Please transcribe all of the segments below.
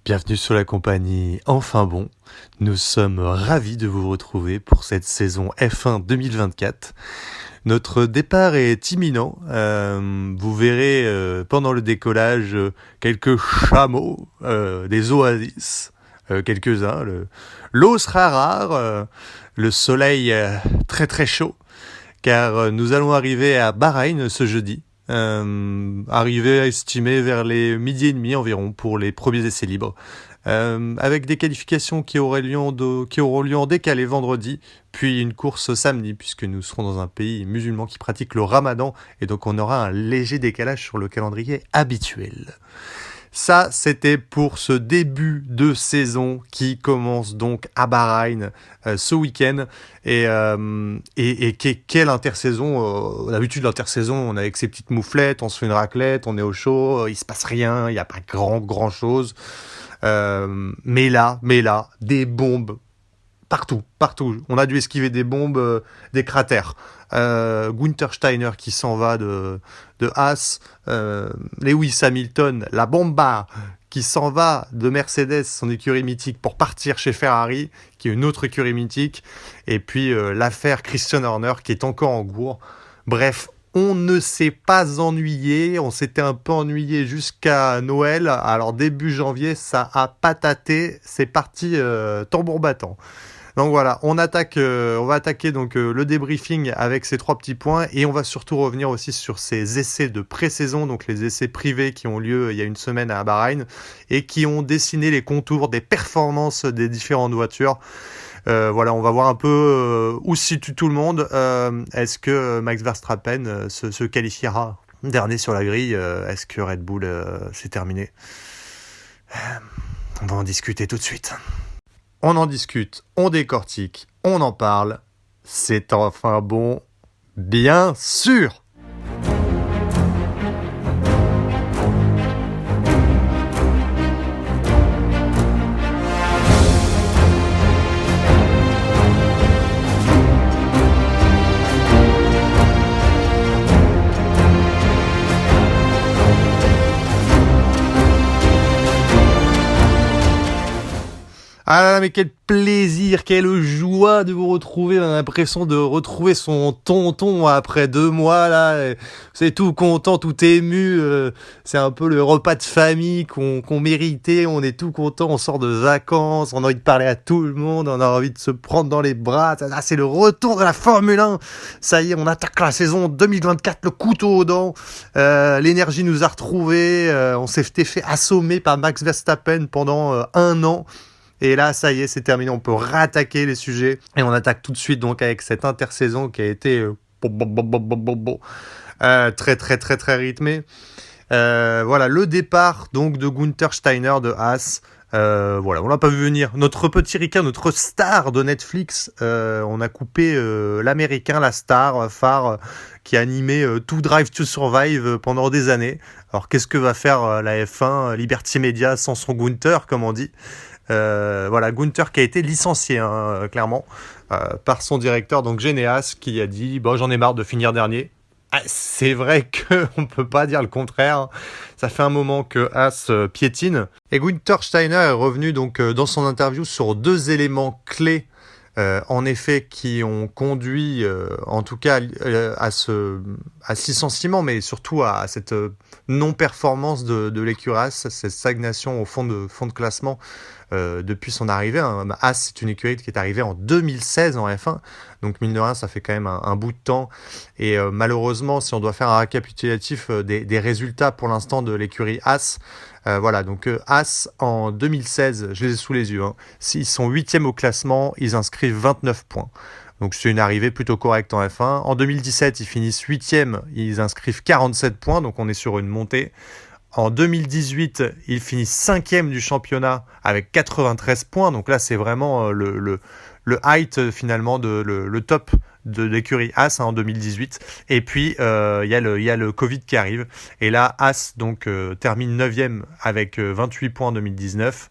Bienvenue sur la compagnie Enfin Bon. Nous sommes ravis de vous retrouver pour cette saison F1 2024. Notre départ est imminent. Vous verrez pendant le décollage quelques chameaux, des oasis, quelques-uns. L'eau sera rare, le soleil très très chaud, car nous allons arriver à Bahreïn ce jeudi. Arrivé à estimer vers les midi et demi environ pour les premiers essais libres, avec des qualifications qui auront lieu en décalé vendredi, puis une course samedi, puisque nous serons dans un pays musulman qui pratique le ramadan, et donc on aura un léger décalage sur le calendrier habituel. Ça, c'était pour ce début de saison qui commence donc à Bahreïn ce week-end. Et quelle intersaison. D'habitude, l'intersaison, on est avec ses petites mouflettes, on se fait une raclette, on est au chaud, il se passe rien, il n'y a pas grand-chose. Mais là, des bombes partout. On a dû esquiver des bombes, des cratères. Günther Steiner qui s'en va de Haas, Lewis Hamilton, la bomba qui s'en va de Mercedes, son écurie mythique, pour partir chez Ferrari, qui est une autre écurie mythique, et puis l'affaire Christian Horner qui est encore en cours. Bref, on ne s'est pas ennuyé, on s'était un peu ennuyé jusqu'à Noël, alors début janvier, ça a pataté, c'est parti tambour battant. Donc voilà, on va attaquer donc le débriefing avec ces 3 petits points, et on va surtout revenir aussi sur ces essais de pré-saison, donc les essais privés qui ont lieu il y a une semaine à Bahreïn et qui ont dessiné les contours des performances des différentes voitures. Voilà, on va voir un peu où se situe tout le monde. Est-ce que Max Verstappen se qualifiera dernier sur la grille? Est-ce que Red Bull c'est terminé? On va en discuter tout de suite. On en discute, on décortique, on en parle. C'est enfin bon, bien sûr. Ah là là, mais quel plaisir, quelle joie de vous retrouver. On a l'impression de retrouver son tonton après 2 mois là. C'est tout content, tout ému. C'est un peu le repas de famille qu'on méritait. On est tout content, on sort de vacances, on a envie de parler à tout le monde, on a envie de se prendre dans les bras. Ah, c'est le retour de la Formule 1. Ça y est, on attaque la saison 2024, le couteau aux dents. L'énergie nous a retrouvés. On s'était fait assommer par Max Verstappen pendant 1 an. Et là, ça y est, c'est terminé, on peut rattaquer les sujets. Et on attaque tout de suite donc avec cette intersaison qui a été très rythmée. Voilà, le départ donc de Günther Steiner de Haas. Voilà, on l'a pas vu venir. Notre petit Ricard, notre star de Netflix, on a coupé l'américain, la star phare qui a animé tout Drive to Survive pendant des années. Alors qu'est-ce que va faire la F1, Liberty Media sans son Günther, comme on dit? Voilà, Günther qui a été licencié clairement par son directeur, donc Geneas, qui a dit j'en ai marre de finir dernier. C'est vrai qu'on peut pas dire le contraire. Ça fait un moment que Haas piétine. Et Günther Steiner est revenu donc dans son interview sur 2 éléments clés, en effet, qui ont conduit, en tout cas, à ce licenciement, mais surtout à cette non-performance de l'écurie Haas, cette stagnation au fond de classement depuis son arrivée. Haas, c'est une écurie qui est arrivée en 2016 en F1, donc mine de rien, ça fait quand même un bout de temps. Et malheureusement, si on doit faire un récapitulatif des résultats pour l'instant de l'écurie Haas, voilà, donc Haas en 2016, je les ai sous les yeux, ils sont 8e au classement, ils inscrivent 29 points. Donc c'est une arrivée plutôt correcte en F1. En 2017, ils finissent 8e, ils inscrivent 47 points, donc on est sur une montée. En 2018, ils finissent 5e du championnat avec 93 points. Donc là, c'est vraiment le height finalement, le top de l'écurie Haas en 2018. Et puis, il y a le Covid qui arrive. Et là, Haas donc, termine 9e avec 28 points en 2019.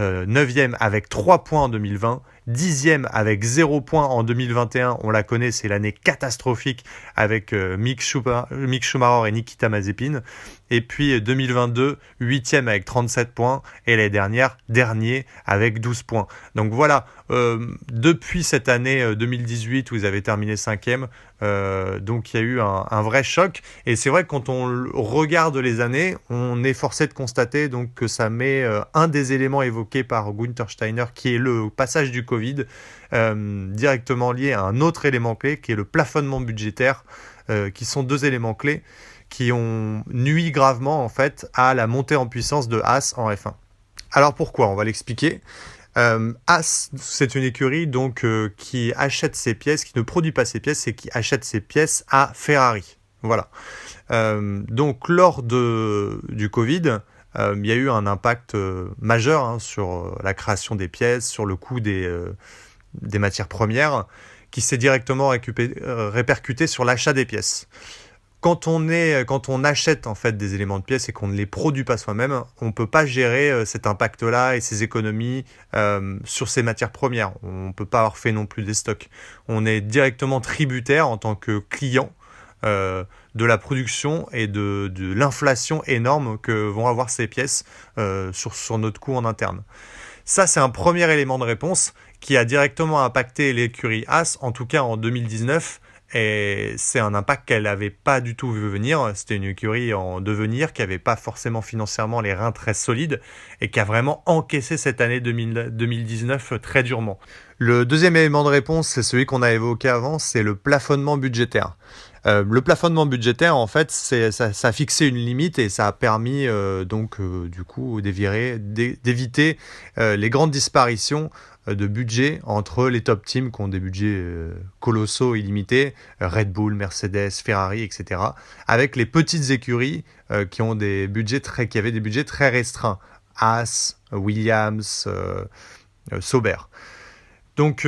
9e avec 3 points en 2020, 10e avec 0 points en 2021. On la connaît, c'est l'année catastrophique avec Mick Schumacher et Nikita Mazepin. Et puis 2022, 8e avec 37 points. Et l'année dernière, dernier avec 12 points. Donc voilà, depuis cette année 2018 où ils avaient terminé 5e, donc il y a eu un vrai choc. Et c'est vrai que quand on regarde les années, on est forcé de constater donc, que ça met un des éléments évoqués par Günther Steiner, qui est le passage du Covid, directement lié à un autre élément clé, qui est le plafonnement budgétaire, qui sont deux éléments clés qui ont nui gravement en fait à la montée en puissance de Haas en F1. Alors pourquoi ? On va l'expliquer. Haas, c'est une écurie donc qui achète ses pièces, qui ne produit pas ses pièces et qui achète ses pièces à Ferrari. Voilà. Donc lors du Covid, il y a eu un impact majeur sur la création des pièces, sur le coût des matières premières, qui s'est directement répercuté sur l'achat des pièces. Quand on achète en fait des éléments de pièces et qu'on ne les produit pas soi-même, on ne peut pas gérer cet impact-là et ces économies sur ces matières premières. On ne peut pas avoir fait non plus des stocks. On est directement tributaire en tant que client de la production et de l'inflation énorme que vont avoir ces pièces sur notre coût en interne. Ça, c'est un premier élément de réponse qui a directement impacté l'écurie Haas, en tout cas en 2019. Et c'est un impact qu'elle n'avait pas du tout vu venir. C'était une écurie en devenir qui n'avait pas forcément financièrement les reins très solides et qui a vraiment encaissé cette année 2019 très durement. Le deuxième élément de réponse, c'est celui qu'on a évoqué avant, c'est le plafonnement budgétaire. Le plafonnement budgétaire, en fait, ça a fixé une limite et ça a permis du coup d'éviter les grandes disparitions de budget entre les top teams qui ont des budgets colossaux, illimités, Red Bull, Mercedes, Ferrari, etc., avec les petites écuries qui avaient des budgets très restreints, Haas, Williams, Sauber. Donc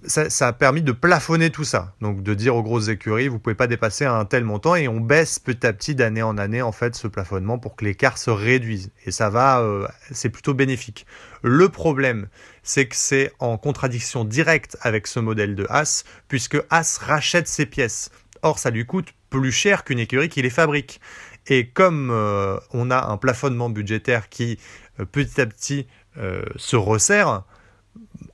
ça a permis de plafonner tout ça, donc de dire aux grosses écuries, vous ne pouvez pas dépasser un tel montant, et on baisse petit à petit d'année en année en fait ce plafonnement pour que l'écart se réduise, et c'est plutôt bénéfique. Le problème, c'est que c'est en contradiction directe avec ce modèle de Haas, puisque Haas rachète ses pièces. Or, ça lui coûte plus cher qu'une écurie qui les fabrique. Et comme on a un plafonnement budgétaire qui petit à petit se resserre,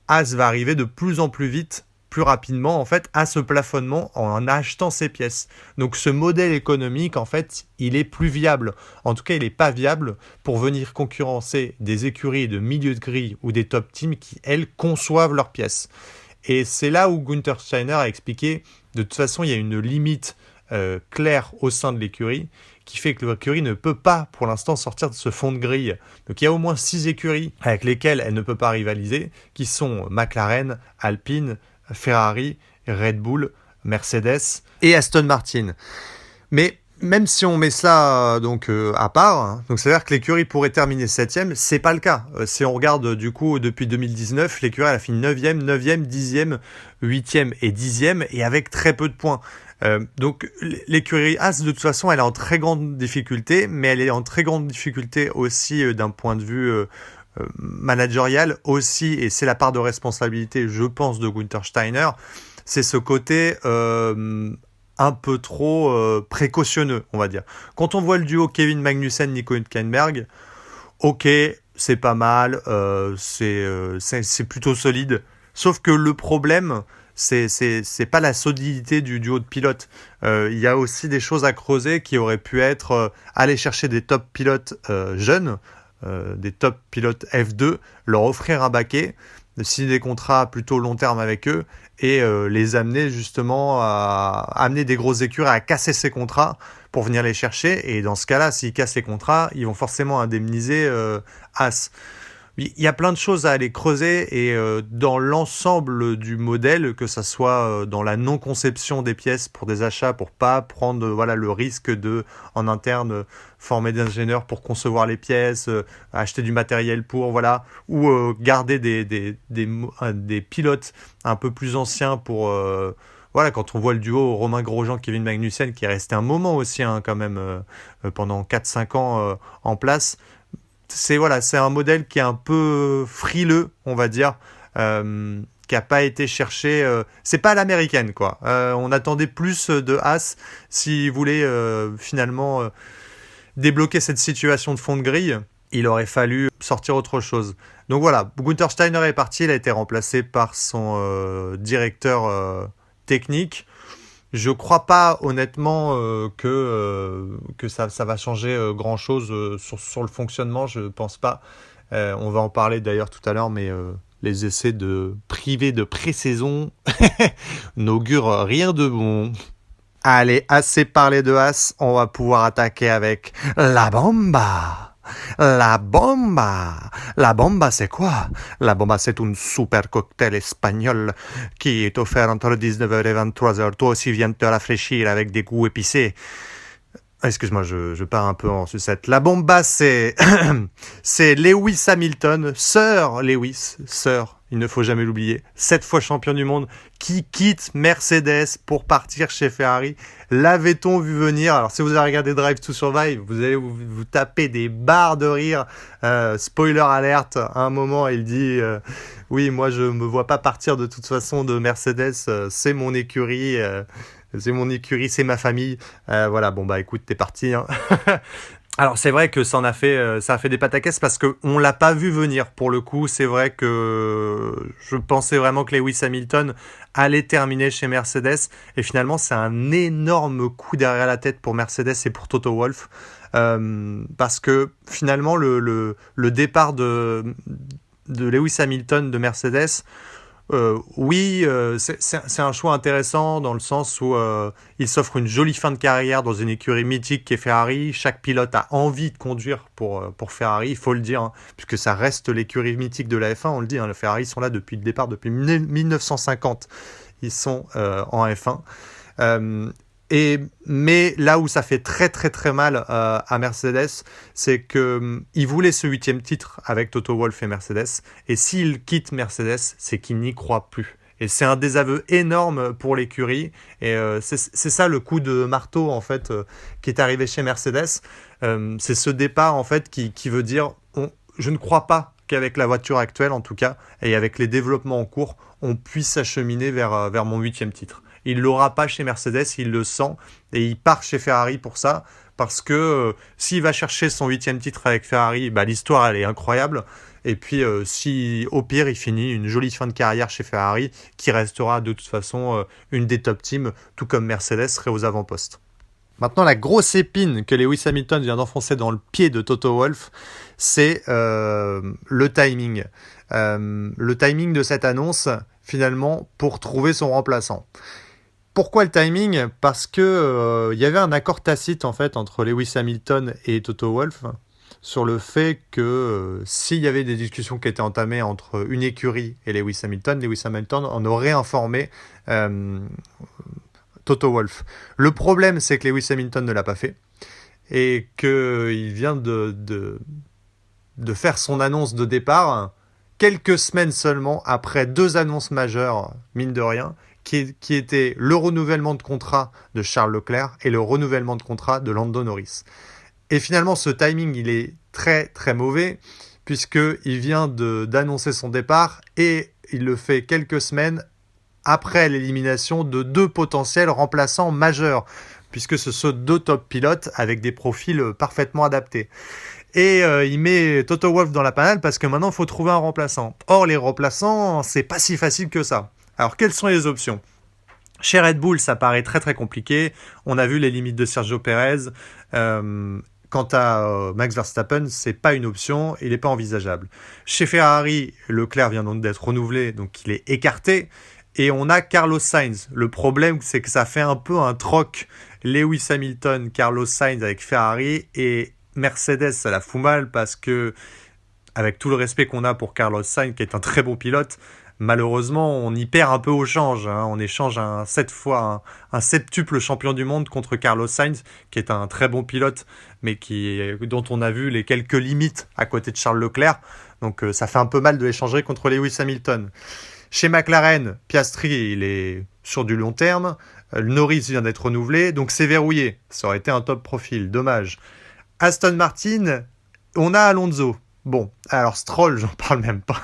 Haas va arriver de plus en plus vite, plus rapidement en fait, à ce plafonnement en achetant ses pièces. Donc ce modèle économique en fait, il est plus viable. En tout cas, il n'est pas viable pour venir concurrencer des écuries de milieu de grille ou des top teams qui, elles, conçoivent leurs pièces. Et c'est là où Günther Steiner a expliqué, de toute façon, il y a une limite claire au sein de l'écurie qui fait que l'écurie ne peut pas, pour l'instant, sortir de ce fond de grille. Donc il y a au moins 6 écuries avec lesquelles elle ne peut pas rivaliser, qui sont McLaren, Alpine, Ferrari, Red Bull, Mercedes et Aston Martin. Mais même si on met cela à part, donc c'est-à-dire que l'écurie pourrait terminer 7e, c'est pas le cas. Si on regarde du coup depuis 2019, l'écurie elle a fini 9e, 9e, 10e, 8e et 10e, et avec très peu de points. Donc l'écurie Haas de toute façon elle est en très grande difficulté, mais elle est en très grande difficulté aussi d'un point de vue managérial aussi, et c'est la part de responsabilité je pense de Günther Steiner, c'est ce côté un peu trop précautionneux on va dire. Quand on voit le duo Kevin Magnussen, Nico Hülkenberg, ok c'est pas mal, c'est plutôt solide, sauf que le problème c'est pas la solidité du duo de pilotes. Il y a aussi des choses à creuser qui auraient pu être aller chercher des top pilotes jeunes, des top pilotes F2, leur offrir un baquet, signer des contrats plutôt long terme avec eux et les amener justement à amener des grosses écuries à casser ces contrats pour venir les chercher. Et dans ce cas-là, s'ils cassent les contrats, ils vont forcément indemniser Haas. Il y a plein de choses à aller creuser et dans l'ensemble du modèle, que ça soit dans la non-conception des pièces pour des achats, pour pas prendre le risque de, en interne, former des ingénieurs pour concevoir les pièces, acheter du matériel pour, ou garder des pilotes un peu plus anciens pour... quand on voit le duo Romain Grosjean-Kevin Magnussen qui est resté un moment aussi quand même pendant 4-5 ans en place, c'est un modèle qui est un peu frileux, on va dire, qui a pas été cherché. C'est pas à l'américaine, quoi. On attendait plus de Haas s'il voulait finalement débloquer cette situation de fond de grille. Il aurait fallu sortir autre chose. Donc voilà, Gunther Steiner est parti, il a été remplacé par son directeur technique. Je crois pas honnêtement que ça va changer grand-chose sur le fonctionnement, je pense pas. On va en parler d'ailleurs tout à l'heure, mais les essais de privés de pré-saison n'augurent rien de bon. Allez, assez parlé de Haas, on va pouvoir attaquer avec la bomba. La bomba. La bomba, c'est quoi? La bomba, c'est un super cocktail espagnol qui est offert entre 19h et 23h. Toi aussi, viens te rafraîchir avec des goûts épicés. Excuse-moi, je pars un peu en sucette. La bomba, c'est c'est Lewis Hamilton, Sir Lewis, il ne faut jamais l'oublier, 7 fois champion du monde, qui quitte Mercedes pour partir chez Ferrari. L'avait-on vu venir? Alors si vous avez regardé Drive to Survive, vous allez vous taper des barres de rire. Spoiler alerte, à un moment il dit oui, moi je me vois pas partir de toute façon de Mercedes, c'est mon écurie. C'est mon écurie, c'est ma famille. Voilà, bon bah écoute, t'es parti. Hein. Alors c'est vrai que ça a fait des pataquès parce qu'on l'a pas vu venir. Pour le coup, c'est vrai que je pensais vraiment que Lewis Hamilton allait terminer chez Mercedes. Et finalement, c'est un énorme coup derrière la tête pour Mercedes et pour Toto Wolff. Parce que finalement, le départ de Lewis Hamilton de Mercedes... oui, c'est un choix intéressant dans le sens où il s'offre une jolie fin de carrière dans une écurie mythique qui est Ferrari. Chaque pilote a envie de conduire pour Ferrari, il faut le dire, hein, puisque ça reste l'écurie mythique de la F1, on le dit, hein, les Ferrari sont là depuis le départ, depuis 1950, ils sont en F1. Mais là où ça fait très très très mal à Mercedes, c'est qu'il voulait ce 8e titre avec Toto Wolff et Mercedes, et s'il quitte Mercedes, c'est qu'il n'y croit plus. Et c'est un désaveu énorme pour l'écurie, et c'est ça le coup de marteau en fait qui est arrivé chez Mercedes. C'est ce départ en fait qui veut dire je ne crois pas qu'avec la voiture actuelle en tout cas, et avec les développements en cours, on puisse s'acheminer vers mon 8e titre. Il l'aura pas chez Mercedes, il le sent, et il part chez Ferrari pour ça, parce que s'il va chercher son 8e titre avec Ferrari, bah, l'histoire elle est incroyable, et puis si au pire il finit une jolie fin de carrière chez Ferrari, qui restera de toute façon une des top teams, tout comme Mercedes serait aux avant-postes. Maintenant, la grosse épine que Lewis Hamilton vient d'enfoncer dans le pied de Toto Wolff, c'est le timing. Le timing de cette annonce, finalement, pour trouver son remplaçant. Pourquoi le timing ? Parce que y avait un accord tacite en fait entre Lewis Hamilton et Toto Wolff sur le fait que s'il y avait des discussions qui étaient entamées entre une écurie et Lewis Hamilton en aurait informé Toto Wolff. Le problème, c'est que Lewis Hamilton ne l'a pas fait et qu'il vient de faire son annonce de départ quelques semaines seulement après 2 annonces majeures, mine de rien, qui étaient le renouvellement de contrat de Charles Leclerc et le renouvellement de contrat de Lando Norris. Et finalement, ce timing, il est très très mauvais, puisqu'il vient d'annoncer son départ et il le fait quelques semaines après l'élimination de 2 potentiels remplaçants majeurs, puisque ce sont 2 top pilotes avec des profils parfaitement adaptés. Et il met Toto Wolff dans la panade parce que maintenant il faut trouver un remplaçant. Or les remplaçants, c'est pas si facile que ça. Alors quelles sont les options ? Chez Red Bull, ça paraît très très compliqué. On a vu les limites de Sergio Pérez. Quant à Max Verstappen, c'est pas une option, il n'est pas envisageable. Chez Ferrari, Leclerc vient donc d'être renouvelé, donc il est écarté. Et on a Carlos Sainz. Le problème, c'est que ça fait un peu un troc Lewis Hamilton, Carlos Sainz avec Ferrari, et Mercedes, ça la fout mal parce que, avec tout le respect qu'on a pour Carlos Sainz, qui est un très bon pilote, malheureusement, on y perd un peu au change. Hein. On échange un septuple champion du monde contre Carlos Sainz, qui est un très bon pilote, mais dont on a vu les quelques limites à côté de Charles Leclerc. Donc ça fait un peu mal de l'échanger contre Lewis Hamilton. Chez McLaren, Piastri, il est sur du long terme. Norris vient d'être renouvelé, donc c'est verrouillé. Ça aurait été un top profil, dommage. Aston Martin, on a Alonso. Bon, alors Stroll, j'en parle même pas.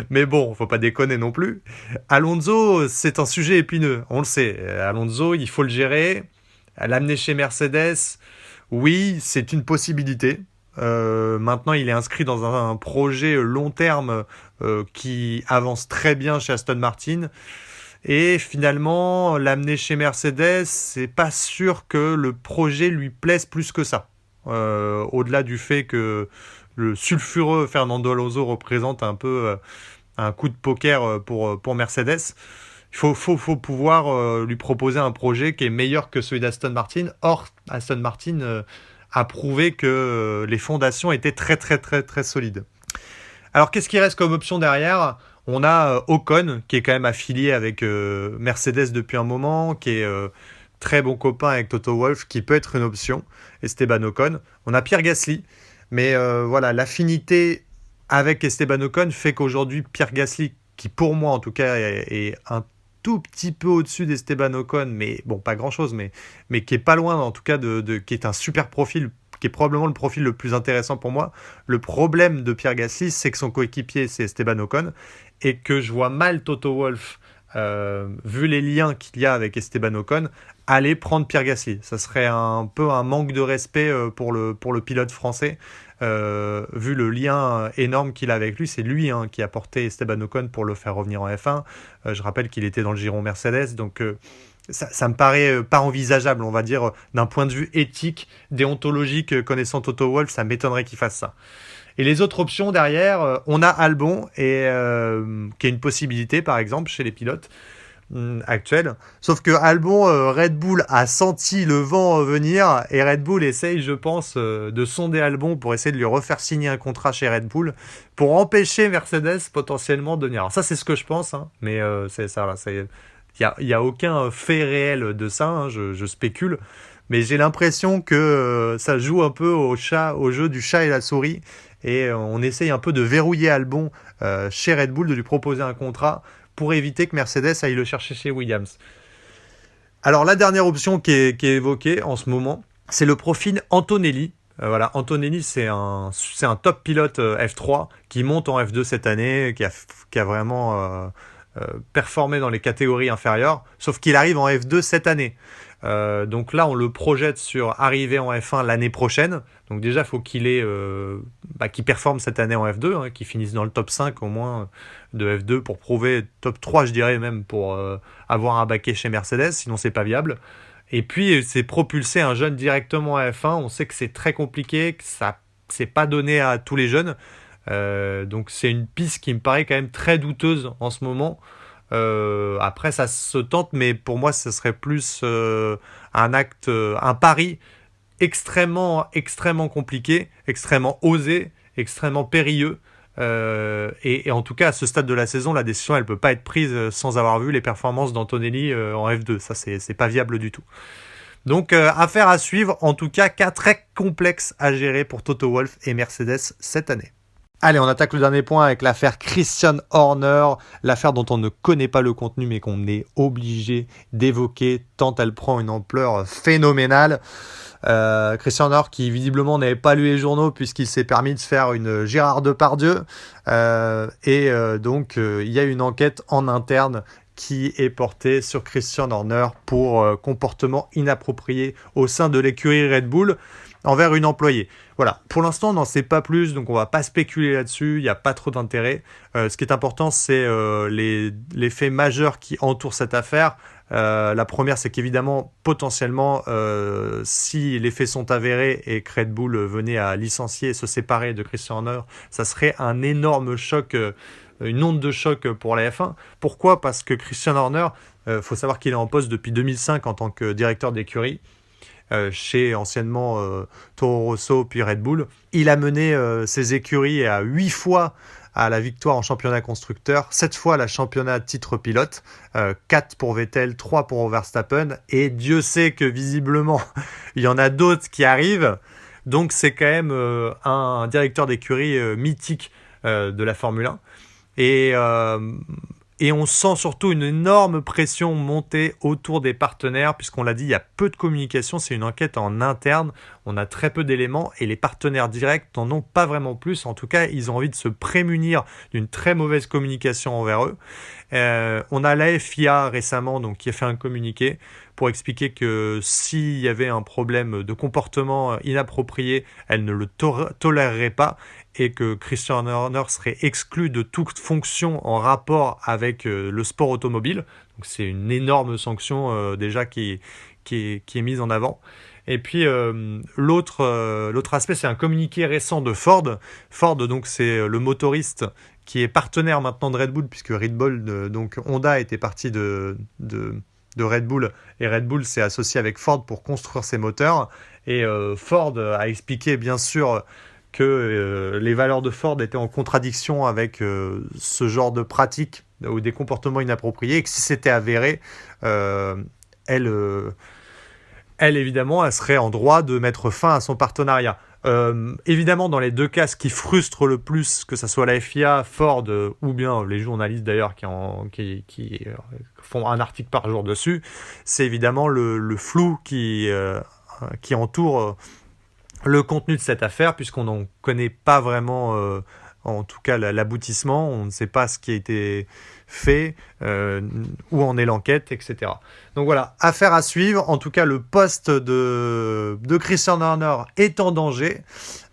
Mais bon, faut pas déconner non plus. Alonso, c'est un sujet épineux, on le sait. Alonso, il faut le gérer. L'amener chez Mercedes, oui, c'est une possibilité. Maintenant, il est inscrit dans un projet long terme qui avance très bien chez Aston Martin. Et finalement, l'amener chez Mercedes, c'est pas sûr que le projet lui plaise plus que ça. Au-delà du fait que le sulfureux Fernando Alonso représente un peu un coup de poker pour Mercedes, il faut pouvoir lui proposer un projet qui est meilleur que celui d'Aston Martin. Or, Aston Martin a prouvé que les fondations étaient très très très très solides. Alors, qu'est-ce qui reste comme option derrière ? On a Ocon, qui est quand même affilié avec Mercedes depuis un moment, qui est très bon copain avec Toto Wolff, qui peut être une option, Esteban Ocon. On a Pierre Gasly, mais voilà, l'affinité avec Esteban Ocon fait qu'aujourd'hui, Pierre Gasly, qui pour moi en tout cas est un tout petit peu au-dessus d'Esteban Ocon, mais bon, pas grand-chose, mais qui est pas loin en tout cas qui est un super profil, qui est probablement le profil le plus intéressant pour moi. Le problème de Pierre Gasly, c'est que son coéquipier, c'est Esteban Ocon, et que je vois mal Toto Wolff, vu les liens qu'il y a avec Esteban Ocon, aller prendre Pierre Gasly. Ça serait un peu un manque de respect pour le pilote français, vu le lien énorme qu'il a avec lui. C'est lui qui a porté Esteban Ocon pour le faire revenir en F1. Je rappelle qu'il était dans le giron Mercedes, donc ça me paraît pas envisageable, on va dire, d'un point de vue éthique, déontologique, connaissant Toto Wolff, ça m'étonnerait qu'il fasse ça. Et les autres options derrière, on a Albon, qui est une possibilité, par exemple, chez les pilotes actuels. Sauf que Albon, Red Bull a senti le vent venir, et Red Bull essaye, je pense, de sonder Albon pour essayer de lui refaire signer un contrat chez Red Bull, pour empêcher Mercedes potentiellement de venir. Alors ça, c'est ce que je pense, mais c'est ça, là, il y a aucun fait réel de ça, je spécule. Mais j'ai l'impression que ça joue un peu au jeu du chat et la souris. Et on essaye un peu de verrouiller Albon chez Red Bull, de lui proposer un contrat pour éviter que Mercedes aille le chercher chez Williams. Alors la dernière option qui est évoquée en ce moment, c'est le profil Antonelli. Voilà, Antonelli, c'est un top pilote F3 qui monte en F2 cette année, qui a vraiment performé dans les catégories inférieures, sauf qu'il arrive en F2 cette année. Donc là, on le projette sur arriver en F1 l'année prochaine. Donc déjà, il faut qu'il performe cette année en F2, qu'il finisse dans le top 5 au moins de F2 pour prouver, top 3 je dirais même, pour avoir un baquet chez Mercedes, sinon c'est pas viable. Et puis, c'est propulser un jeune directement à F1. On sait que c'est très compliqué, que ça c'est pas donné à tous les jeunes. Donc c'est une piste qui me paraît quand même très douteuse en ce moment. Après ça se tente, mais pour moi ce serait plus un pari extrêmement compliqué, extrêmement osé, extrêmement périlleux, et en tout cas à ce stade de la saison, la décision elle peut pas être prise sans avoir vu les performances d'Antonelli en F2. Ça c'est pas viable du tout. Donc affaire à suivre, en tout cas cas très complexe à gérer pour Toto Wolff et Mercedes cette année. Allez, on attaque le dernier point avec l'affaire Christian Horner, l'affaire dont on ne connaît pas le contenu mais qu'on est obligé d'évoquer tant elle prend une ampleur phénoménale. Christian Horner qui visiblement n'avait pas lu les journaux puisqu'il s'est permis de faire une Gérard Depardieu, donc il y a une enquête en interne qui est portée sur Christian Horner pour comportement inapproprié au sein de l'écurie Red Bull envers une employée. Voilà, pour l'instant on n'en sait pas plus, donc on va pas spéculer là-dessus, il n'y a pas trop d'intérêt. Ce qui est important, c'est les faits majeurs qui entourent cette affaire. La première, c'est qu'évidemment, potentiellement, si les faits sont avérés et que Red Bull venait à licencier et se séparer de Christian Horner, ça serait un énorme choc, une onde de choc pour la F1. Pourquoi ? Parce que Christian Horner, faut savoir qu'il est en poste depuis 2005 en tant que directeur d'écurie, chez anciennement Toro Rosso puis Red Bull. Il a mené ses écuries à 8 fois à la victoire en championnat constructeur, 7 fois à la championnat titre pilote, 4 pour Vettel, 3 pour Verstappen, et Dieu sait que visiblement il y en a d'autres qui arrivent, donc c'est quand même un directeur d'écurie mythique de la Formule 1. Et Et on sent surtout une énorme pression monter autour des partenaires, puisqu'on l'a dit, il y a peu de communication, c'est une enquête en interne, on a très peu d'éléments, et les partenaires directs n'en ont pas vraiment plus. En tout cas, ils ont envie de se prémunir d'une très mauvaise communication envers eux. On a la FIA récemment donc, qui a fait un communiqué pour expliquer que s'il y avait un problème de comportement inapproprié, elle ne le tolérerait pas, et que Christian Horner serait exclu de toute fonction en rapport avec le sport automobile. Donc c'est une énorme sanction déjà qui est mise en avant. Et puis l'autre aspect, c'est un communiqué récent de Ford. Ford, donc c'est le motoriste qui est partenaire maintenant de Red Bull, puisque Red Bull, donc Honda était parti de Red Bull, et Red Bull s'est associé avec Ford pour construire ses moteurs. Et Ford a expliqué bien sûr que les valeurs de Ford étaient en contradiction avec ce genre de pratiques ou des comportements inappropriés, et que si c'était avéré, elle évidemment, elle serait en droit de mettre fin à son partenariat. Évidemment, dans les deux cas, ce qui frustre le plus, que ce soit la FIA, Ford ou bien les journalistes d'ailleurs qui font un article par jour dessus, c'est évidemment le flou qui entoure le contenu de cette affaire, puisqu'on n'en connaît pas vraiment, en tout cas l'aboutissement, on ne sait pas ce qui a été fait, où en est l'enquête, etc. Donc voilà, affaire à suivre. En tout cas, le poste de Christian Horner est en danger.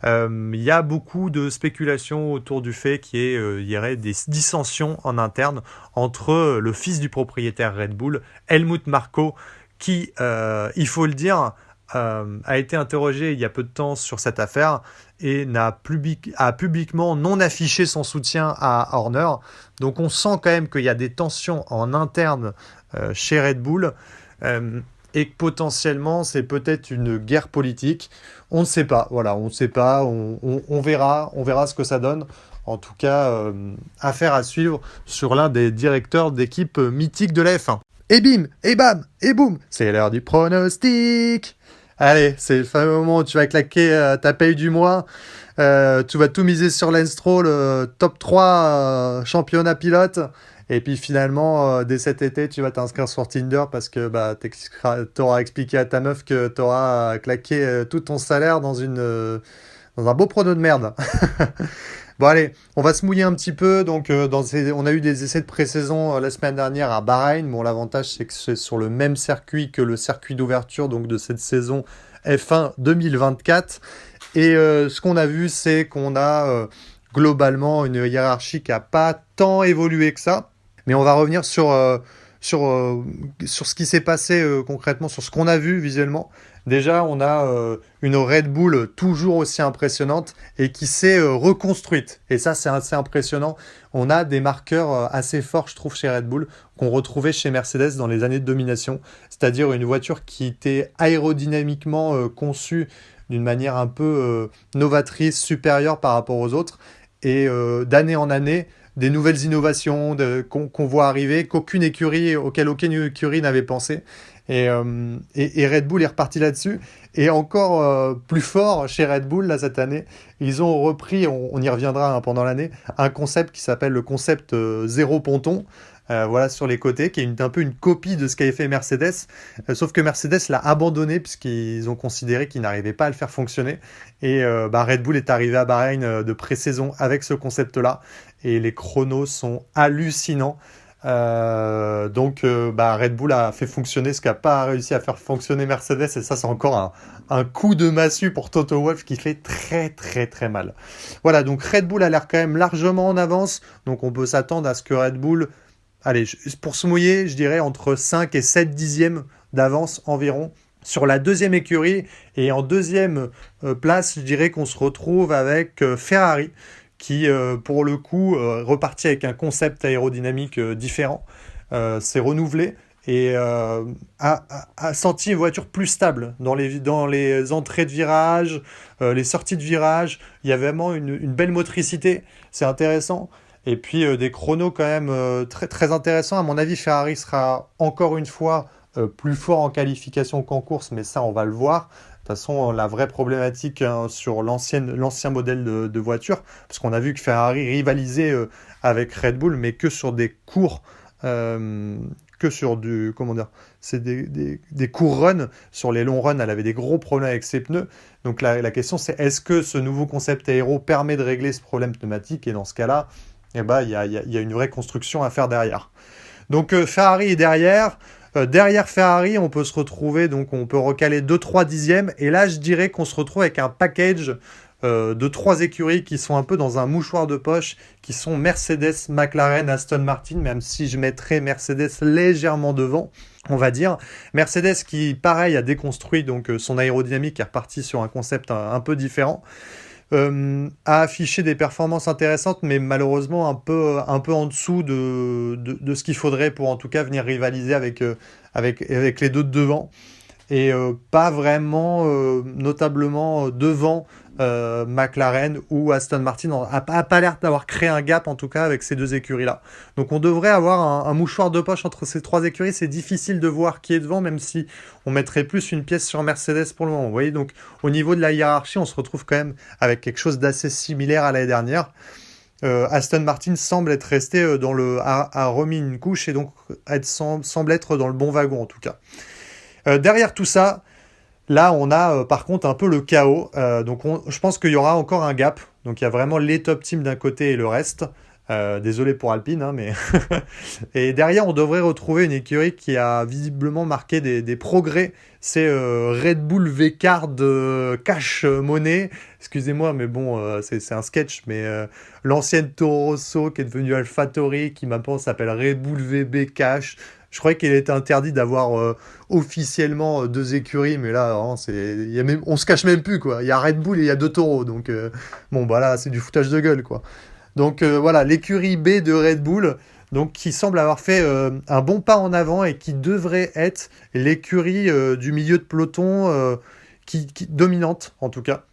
Il y a beaucoup de spéculations autour du fait qu'il y aurait des dissensions en interne entre le fils du propriétaire Red Bull, Helmut Marko, qui, il faut le dire, a été interrogé il y a peu de temps sur cette affaire et a publiquement non affiché son soutien à Horner. Donc on sent quand même qu'il y a des tensions en interne chez Red Bull et que potentiellement c'est peut-être une guerre politique. On ne sait pas, voilà, on ne sait pas, on verra ce que ça donne. En tout cas, affaire à suivre sur l'un des directeurs d'équipe mythique de la F1. Et bim, et bam, et boum, c'est l'heure du pronostic. Allez, c'est le fameux moment où tu vas claquer ta paye du mois. Tu vas tout miser sur Lance Stroll, top 3 championnat pilote. Et puis finalement, dès cet été, tu vas t'inscrire sur Tinder parce que tu auras expliqué à ta meuf que tu auras claqué tout ton salaire dans un beau prono de merde. Bon allez, on va se mouiller un petit peu. Donc on a eu des essais de pré-saison la semaine dernière à Bahreïn. Bon, l'avantage c'est que c'est sur le même circuit que le circuit d'ouverture donc de cette saison F1 2024. Et ce qu'on a vu, c'est qu'on a globalement une hiérarchie qui n'a pas tant évolué que ça. Mais on va revenir sur ce qui s'est passé concrètement, sur ce qu'on a vu visuellement. Déjà, on a une Red Bull toujours aussi impressionnante et qui s'est reconstruite. Et ça, c'est assez impressionnant. On a des marqueurs assez forts, je trouve, chez Red Bull, qu'on retrouvait chez Mercedes dans les années de domination. C'est-à-dire une voiture qui était aérodynamiquement conçue d'une manière un peu novatrice, supérieure par rapport aux autres. Et d'année en année, des nouvelles innovations qu'on voit arriver, auquel aucune écurie n'avait pensé. Et Red Bull est reparti là-dessus. Et encore plus fort chez Red Bull, là, cette année, ils ont repris, on y reviendra pendant l'année, un concept qui s'appelle le concept zéro ponton. Voilà, sur les côtés, qui est un peu une copie de ce qu'avait fait Mercedes, sauf que Mercedes l'a abandonné puisqu'ils ont considéré qu'ils n'arrivaient pas à le faire fonctionner. Et Red Bull est arrivé à Bahreïn de pré-saison avec ce concept-là, et les chronos sont hallucinants. Donc Red Bull a fait fonctionner ce qu'a pas réussi à faire fonctionner Mercedes, et ça c'est encore un coup de massue pour Toto Wolff qui fait très très très mal. Voilà, donc Red Bull a l'air quand même largement en avance, donc on peut s'attendre à ce que Red Bull, allez, pour se mouiller, je dirais entre 5 et 7 dixièmes d'avance environ sur la deuxième écurie. Et en deuxième place, je dirais qu'on se retrouve avec Ferrari, qui, pour le coup, repartit avec un concept aérodynamique différent, s'est renouvelé et a senti une voiture plus stable dans les entrées de virage, les sorties de virage. Il y a vraiment une belle motricité, c'est intéressant. Et puis des chronos quand même très, très intéressants. À mon avis, Ferrari sera encore une fois plus fort en qualification qu'en course, mais ça, on va le voir. De toute façon, la vraie problématique sur l'ancien modèle de voiture, parce qu'on a vu que Ferrari rivalisait avec Red Bull, mais que sur des cours, euh, que sur du, comment dire, c'est des courts runs. Sur les longs runs, elle avait des gros problèmes avec ses pneus. Donc la question, c'est est-ce que ce nouveau concept aéro permet de régler ce problème pneumatique? Et dans ce cas-là, eh ben, il y a une vraie construction à faire derrière. Donc Ferrari est derrière. Derrière Ferrari, on peut se retrouver, donc on peut recaler 2-3 dixièmes. Et là, je dirais qu'on se retrouve avec un package de 3 écuries qui sont un peu dans un mouchoir de poche, qui sont Mercedes, McLaren, Aston Martin, même si je mettrais Mercedes légèrement devant, on va dire. Mercedes qui, pareil, a déconstruit donc, son aérodynamique, est reparti sur un concept un peu différent. A affiché des performances intéressantes, mais malheureusement un peu en dessous de ce qu'il faudrait pour en tout cas venir rivaliser avec les deux de devant. Et pas vraiment, notablement devant McLaren ou Aston Martin, a pas l'air d'avoir créé un gap en tout cas avec ces deux écuries-là. Donc on devrait avoir un mouchoir de poche entre ces 3 écuries. C'est difficile de voir qui est devant, même si on mettrait plus une pièce sur Mercedes pour le moment. Vous voyez, donc au niveau de la hiérarchie, on se retrouve quand même avec quelque chose d'assez similaire à l'année dernière. Aston Martin semble être resté a remis une couche et donc semble être dans le bon wagon en tout cas. Derrière tout ça, là, on a par contre un peu le chaos. Donc, je pense qu'il y aura encore un gap. Donc, il y a vraiment les top teams d'un côté et le reste. Désolé pour Alpine, hein, mais et derrière, on devrait retrouver une écurie qui a visiblement marqué des progrès. C'est Red Bull V-Card Cash Money. Excusez-moi, mais bon, c'est un sketch. Mais l'ancienne Toro Rosso qui est devenue AlphaTauri, qui maintenant s'appelle Red Bull VB Cash. Je croyais qu'il était interdit d'avoir officiellement 2 écuries, mais là, hein, on se cache même plus, quoi. Il y a Red Bull et il y a 2 taureaux, donc bon, bah là, c'est du foutage de gueule, quoi. Donc voilà, l'écurie B de Red Bull, donc qui semble avoir fait un bon pas en avant et qui devrait être l'écurie du milieu de peloton qui dominante, en tout cas.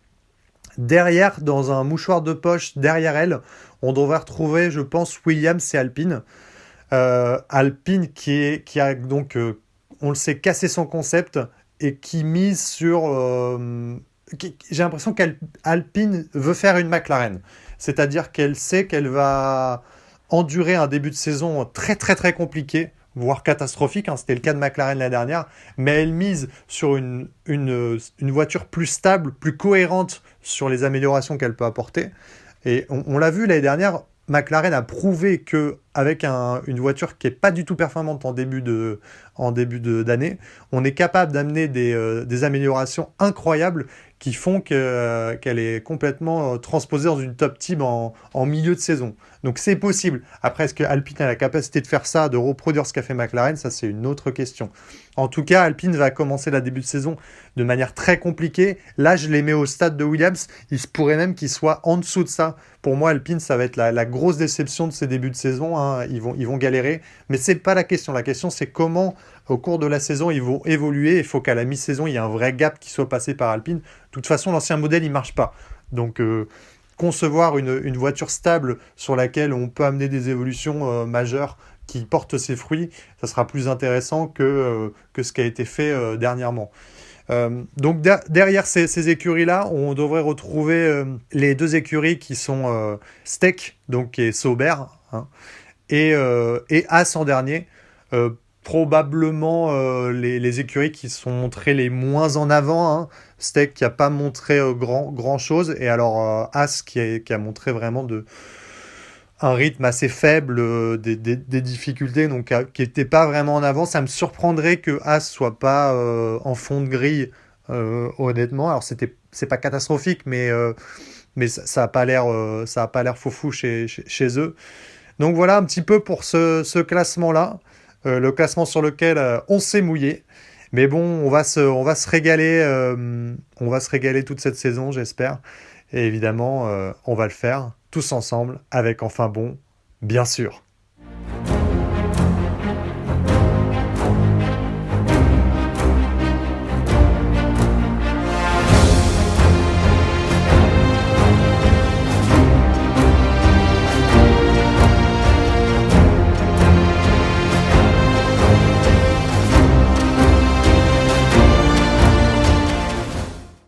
Derrière, dans un mouchoir de poche, derrière elle, on devrait retrouver, je pense, Williams et Alpine. Alpine qui a donc, on le sait, cassé son concept et qui mise sur... j'ai l'impression qu'Alpine veut faire une McLaren. C'est-à-dire qu'elle sait qu'elle va endurer un début de saison très très très compliqué, voire catastrophique, hein, c'était le cas de McLaren l'année dernière, mais elle mise sur une voiture plus stable, plus cohérente sur les améliorations qu'elle peut apporter. Et on l'a vu l'année dernière, McLaren a prouvé que avec une voiture qui est pas du tout performante en début d'année, on est capable d'amener des améliorations incroyables qui font qu'elle est complètement transposée dans une top team en milieu de saison. Donc c'est possible. Après, est-ce que Alpine a la capacité de faire ça, de reproduire ce qu'a fait McLaren? Ça, c'est une autre question. En tout cas, Alpine va commencer la début de saison de manière très compliquée. Là, je les mets au stade de Williams. Il se pourrait même qu'ils soient en dessous de ça. Pour moi, Alpine, ça va être la grosse déception de ces débuts de saison, hein. Ils vont galérer. Mais c'est pas la question. La question, c'est comment, au cours de la saison, ils vont évoluer. Il faut qu'à la mi-saison, il y ait un vrai gap qui soit passé par Alpine. De toute façon, l'ancien modèle, il marche pas. Donc, concevoir une voiture stable sur laquelle on peut amener des évolutions majeures qui portent ses fruits, ça sera plus intéressant que ce qui a été fait dernièrement. Donc derrière ces écuries-là, on devrait retrouver les 2 écuries qui sont Steck, donc qui est Sauber, hein, et As en dernier. Probablement les écuries qui sont montrées les moins en avant, hein. Steck qui n'a pas montré grand chose, et alors As qui a montré vraiment un rythme assez faible, des difficultés, donc qui n'était pas vraiment en avant. Ça me surprendrait que As soit pas en fond de grille, honnêtement. Alors c'est pas catastrophique, mais ça a pas l'air foufou chez eux. Donc voilà un petit peu pour ce classement-là. Le classement sur lequel on s'est mouillé. Mais bon, on va se régaler, toute cette saison, j'espère. Et évidemment, on va le faire tous ensemble avec Enfin Bon, bien sûr.